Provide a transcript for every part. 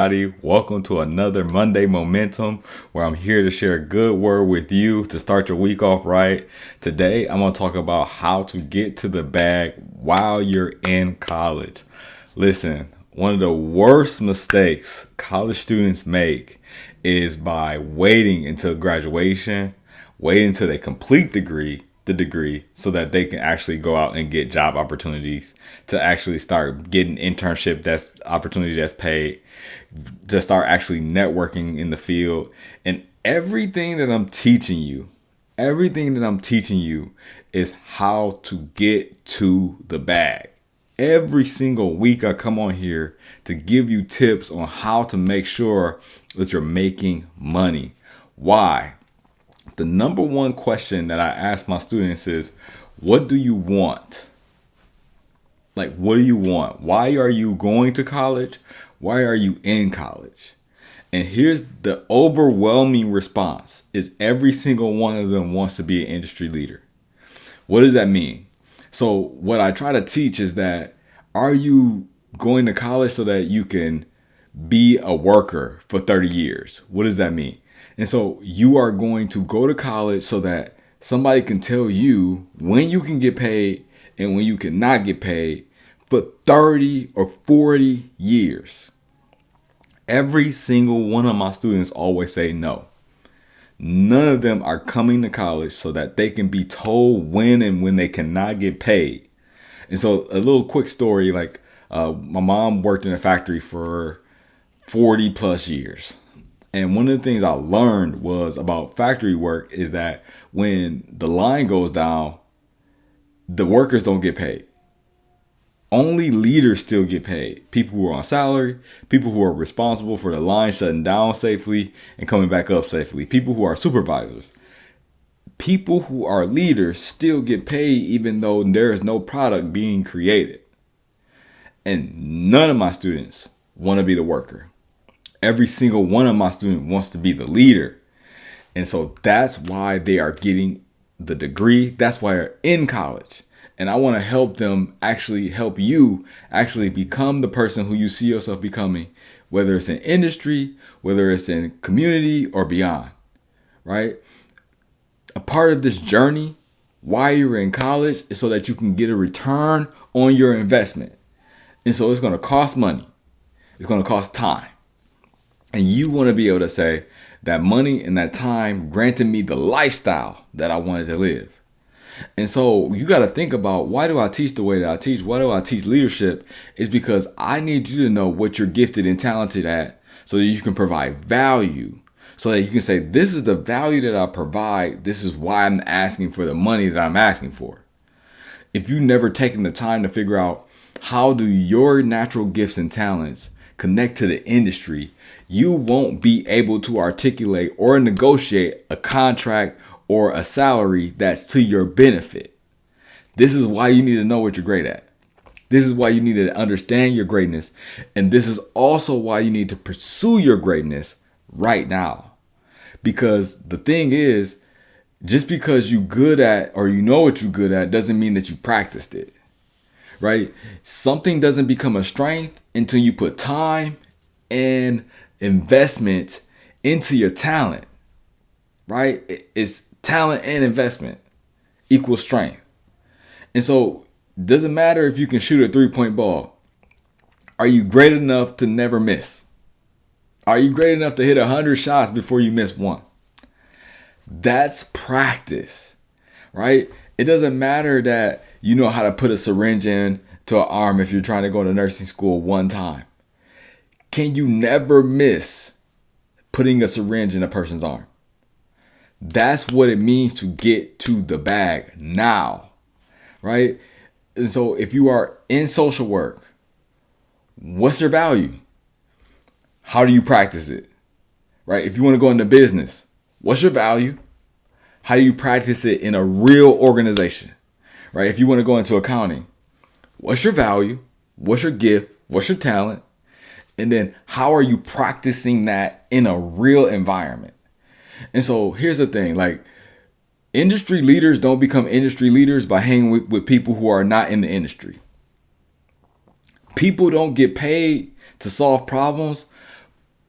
everybody. Welcome to another Monday Momentum where I'm here to share a good word with you to start your week off right. Today, I'm going to talk about how to get to the bag while you're in college. Listen, one of the worst mistakes college students make is by waiting until graduation, waiting until they complete the degree so that they can actually go out and get job opportunities, to actually start getting internship that's opportunity that's paid, to start actually networking in the field. And everything that I'm teaching you is how to get to the bag. Every single week I come on here to give you tips on how to make sure that you're making money. Why? The number one question that I ask my students is, what do you want? Like, what do you want? Why are you going to college? Why are you in college? And here's the overwhelming response is every single one of them wants to be an industry leader. What does that mean? So what I try to teach is that, are you going to college so that you can be a worker for 30 years? What does that mean? And so you are going to go to college so that somebody can tell you when you can get paid and when you cannot get paid for 30 or 40 years. Every single one of my students always say no. None of them are coming to college so that they can be told when and when they cannot get paid. And so a little quick story, my mom worked in a factory for 40 plus years. And one of the things I learned was about factory work is that when the line goes down, the workers don't get paid. Only leaders still get paid. People who are on salary, people who are responsible for the line shutting down safely and coming back up safely, people who are supervisors. People who are leaders still get paid even though there is no product being created. And none of my students want to be the worker. Every single one of my students wants to be the leader. And so that's why they are getting the degree. That's why they're in college. And I want to help you actually become the person who you see yourself becoming, whether it's in industry, whether it's in community or beyond, right? A part of this journey while you're in college is so that you can get a return on your investment. And so it's going to cost money. It's going to cost time. And you want to be able to say that money and that time granted me the lifestyle that I wanted to live. And so you got to think about, why do I teach the way that I teach? Why do I teach leadership? Is because I need you to know what you're gifted and talented at so that you can provide value, so that you can say, this is the value that I provide. This is why I'm asking for the money that I'm asking for. If you've never taken the time to figure out how do your natural gifts and talents connect to the industry, you won't be able to articulate or negotiate a contract or a salary that's to your benefit. This is why you need to know what you're great at. This is why you need to understand your greatness. And this is also why you need to pursue your greatness right now. Because the thing is, just because you're good at or you know what you're good at doesn't mean that you practiced it. Right? Something doesn't become a strength until you put time and investment into your talent. Right? It's talent and investment equals strength. And so it doesn't matter if you can shoot a 3-point ball. Are you great enough to never miss? Are you great enough to hit 100 shots before you miss one? That's practice, right? It doesn't matter that you know how to put a syringe in to an arm if you're trying to go to nursing school one time. Can you never miss putting a syringe in a person's arm? That's what it means to get to the bag now, right? And so if you are in social work, what's your value? How do you practice it, right? If you want to go into business, what's your value? How do you practice it in a real organization, right? If you want to go into accounting, what's your value? What's your gift? What's your talent? And then how are you practicing that in a real environment? And so here's the thing, industry leaders don't become industry leaders by hanging with people who are not in the industry. People don't get paid to solve problems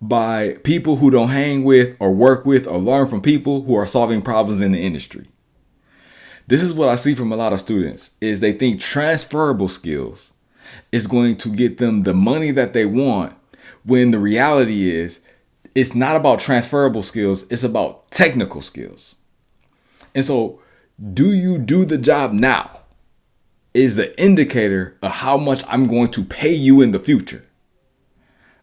by people who don't hang with or work with or learn from people who are solving problems in the industry. This is what I see from a lot of students is they think transferable skills is going to get them the money that they want, when the reality is it's not about transferable skills, it's about technical skills. And so, do you do the job now is the indicator of how much I'm going to pay you in the future.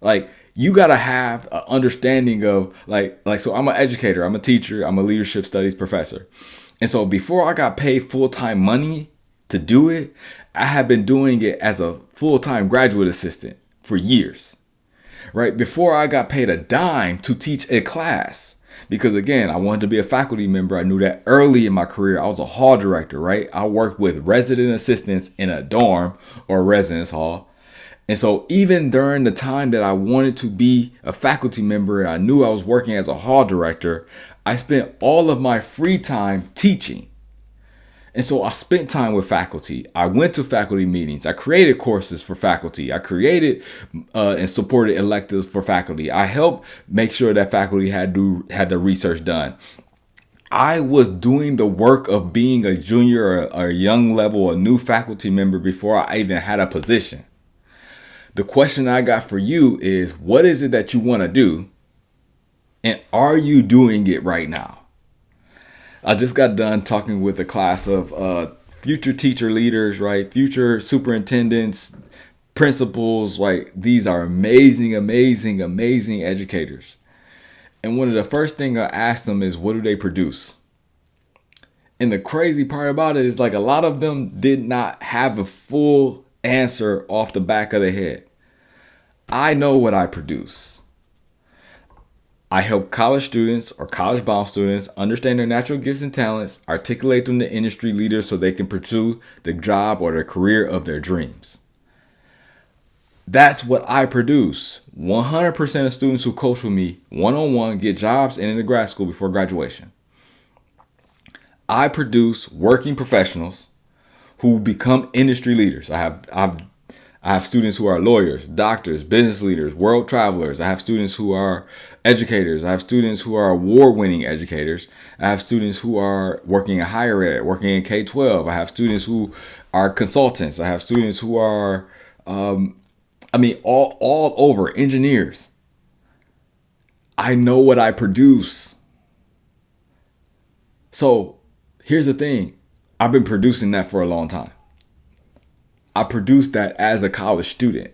Like, you got to have an understanding of so I'm an educator, I'm a teacher, I'm a leadership studies professor. And so before I got paid full-time money to do it, I have been doing it as a full-time graduate assistant for years, right? Before I got paid a dime to teach a class, because again, I wanted to be a faculty member. I knew that early in my career. I was a hall director, right? I worked with resident assistants in a dorm or a residence hall. And so even during the time that I wanted to be a faculty member and I knew I was working as a hall director, I spent all of my free time teaching. And so I spent time with faculty. I went to faculty meetings. I created courses for faculty. I created and supported electives for faculty. I helped make sure that faculty had the research done. I was doing the work of being a junior or a young level, a new faculty member before I even had a position. The question I got for you is, what is it that you want to do? And are you doing it right now? I just got done talking with a class of future teacher leaders, right? Future superintendents, principals, right? These are amazing, amazing, amazing educators. And one of the first things I asked them is, what do they produce? And the crazy part about it is, like, a lot of them did not have a full answer off the back of their head. I know what I produce. I help college students or college-bound students understand their natural gifts and talents, articulate them to industry leaders so they can pursue the job or the career of their dreams. That's what I produce. 100% of students who coach with me one-on-one get jobs and into grad school before graduation. I produce working professionals who become industry leaders. I have students who are lawyers, doctors, business leaders, world travelers. I have students who are educators. I have students who are award-winning educators. I have students who are working in higher ed, working in K-12. I have students who are consultants. I have students who are, all over, engineers. I know what I produce. So here's the thing. I've been producing that for a long time. I produced that as a college student.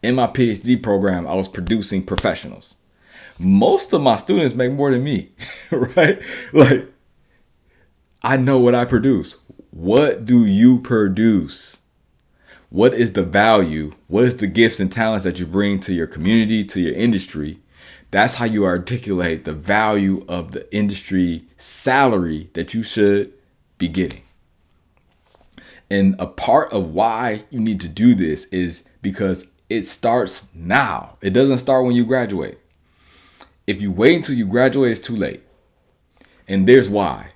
In my PhD program, I was producing professionals. Most of my students make more than me, right? Like, I know what I produce. What do you produce? What is the value? What is the gifts and talents that you bring to your community, to your industry? That's how you articulate the value of the industry salary that you should be getting. And a part of why you need to do this is because it starts now. It doesn't start when you graduate. If you wait until you graduate, it's too late. And there's why.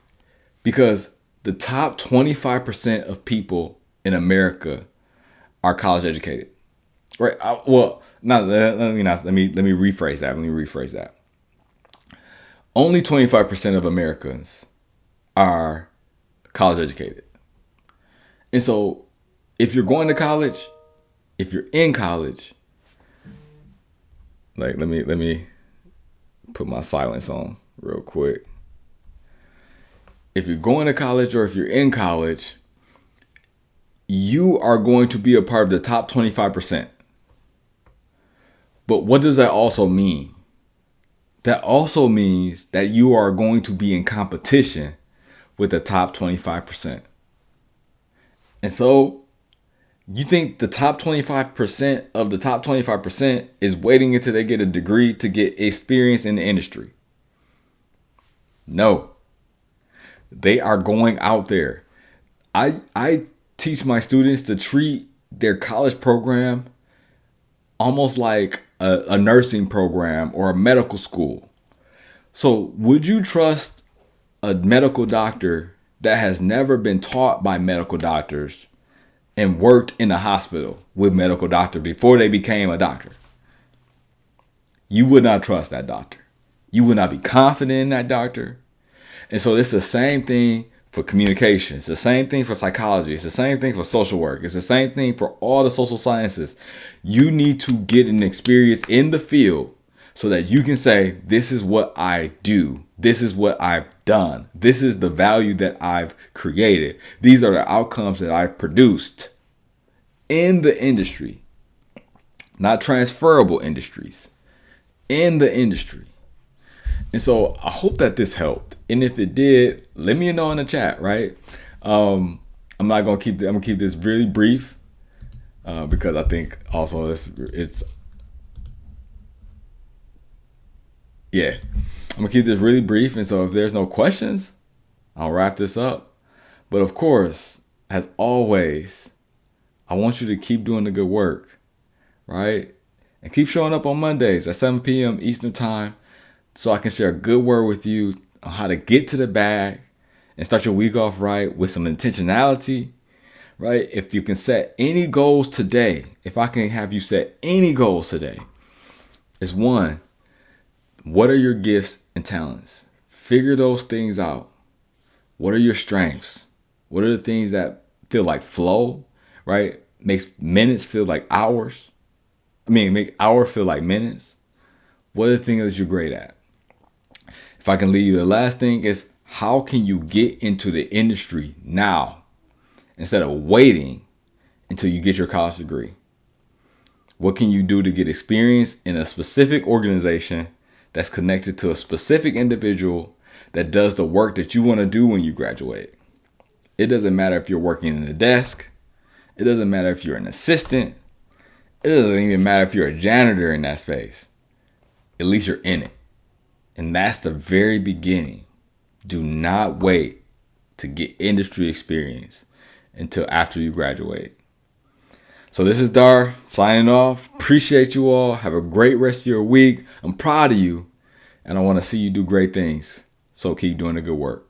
Because the top 25% of people in America are college educated. Right? Let me rephrase that. Only 25% of Americans are college educated. And so if you're going to college, if you're in college, like, let me put my silence on real quick. If you're going to college or if you're in college, you are going to be a part of the top 25%. But what does that also mean? That also means that you are going to be in competition with the top 25%. And so you think the top 25% of the top 25% is waiting until they get a degree to get experience in the industry? No. They are going out there. I teach my students to treat their college program almost like a nursing program or a medical school. So would you trust a medical doctor that has never been taught by medical doctors and worked in a hospital with medical doctors before they became a doctor? you would not trust that doctor. You would not be confident in that doctor. And so it's the same thing for communication. It's the same thing for psychology. It's the same thing for social work. It's the same thing for all the social sciences. You need to get an experience in the field so that you can say, this is what I do. This is what I've done. This is the value that I've created. These are the outcomes that I've produced in the industry, not transferable industries, in the industry. And so I hope that this helped. And if it did, let me know in the chat, right? I'm gonna keep this really brief because I think also I'm gonna keep this really brief. And so if there's no questions, I'll wrap this up. But of course, as always, I want you to keep doing the good work, right? And keep showing up on Mondays at 7 p.m. Eastern Time so I can share a good word with you on how to get to the bag and start your week off right with some intentionality, right? If you can set any goals today, if I can have you set any goals today, is one, what are your gifts and talents? Figure those things out. What are your strengths? What are the things that feel like flow, right? Makes minutes feel like hours. Make hours feel like minutes. What are the things that you're great at? If I can leave you, the last thing is, how can you get into the industry now instead of waiting until you get your college degree? What can you do to get experience in a specific organization that's connected to a specific individual that does the work that you want to do when you graduate? It doesn't matter if you're working in a desk. It doesn't matter if you're an assistant. It doesn't even matter if you're a janitor in that space. At least you're in it. And that's the very beginning. Do not wait to get industry experience until after you graduate. So this is Dar signing off. Appreciate you all. Have a great rest of your week. I'm proud of you. And I want to see you do great things. So keep doing the good work.